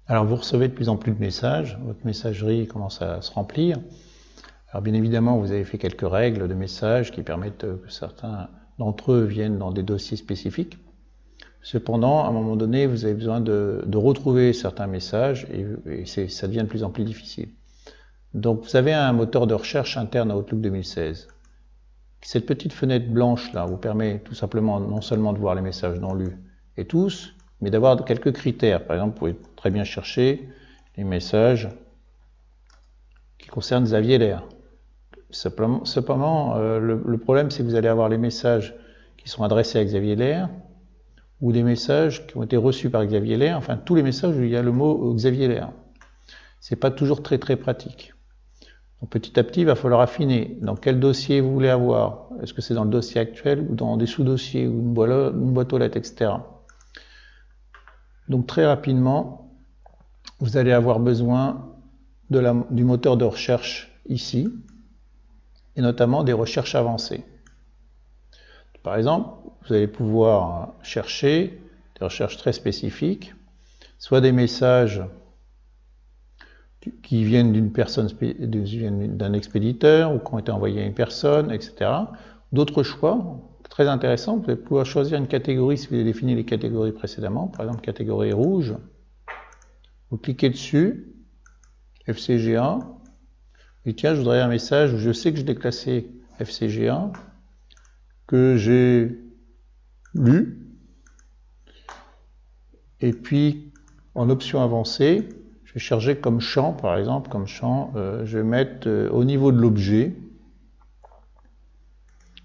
Alors vous recevez de plus en plus de messages, votre messagerie commence à se remplir. Alors bien évidemment, vous avez fait quelques règles de messages qui permettent que certains d'entre eux viennent dans des dossiers spécifiques. Cependant, à un moment donné, vous avez besoin de retrouver certains messages et ça devient de plus en plus difficile. Donc vous avez un moteur de recherche interne à Outlook 2016. Cette petite fenêtre blanche là vous permet tout simplement non seulement de voir les messages non lus et tous, mais d'avoir quelques critères. Par exemple, vous pouvez très bien chercher les messages qui concernent Xavier Lair. Cependant, le problème c'est que vous allez avoir les messages qui sont adressés à Xavier Lair ou des messages qui ont été reçus par Xavier Lair, enfin tous les messages où il y a le mot Xavier Lair. C'est pas toujours très pratique. Donc, petit à petit, il va falloir affiner dans quel dossier vous voulez avoir. Est-ce que c'est dans le dossier actuel ou dans des sous-dossiers ou une boîte aux lettres, etc. Donc très rapidement, vous allez avoir besoin du moteur de recherche ici, et notamment des recherches avancées. Par exemple, vous allez pouvoir chercher des recherches très spécifiques, soit des messages qui viennent d'une personne, d'un expéditeur ou qui ont été envoyés à une personne, etc. D'autres choix très intéressants, vous allez pouvoir choisir une catégorie si vous avez défini les catégories précédemment, par exemple catégorie rouge. Vous cliquez dessus, FCG1, et tiens, je voudrais un message où je sais que je l'ai classé FCG1, que j'ai lu, et puis en option avancée, je vais chercher comme champ, par exemple, comme champ, je vais mettre au niveau de l'objet.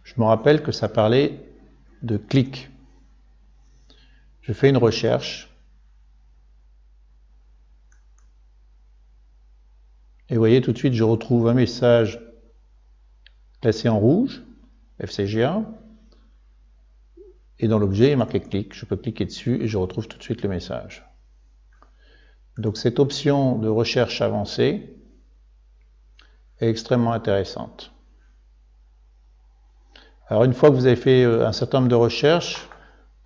Je me rappelle que ça parlait de clic. Je fais une recherche. Et vous voyez, tout de suite, je retrouve un message classé en rouge, FCG1. Et dans l'objet, il est marqué clic. Je peux cliquer dessus et je retrouve tout de suite le message. Donc cette option de recherche avancée est extrêmement intéressante. Alors une fois que vous avez fait un certain nombre de recherches,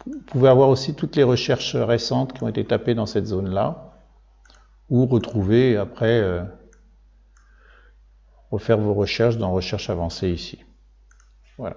vous pouvez avoir aussi toutes les recherches récentes qui ont été tapées dans cette zone-là, ou retrouver après, refaire vos recherches dans recherche avancée ici. Voilà.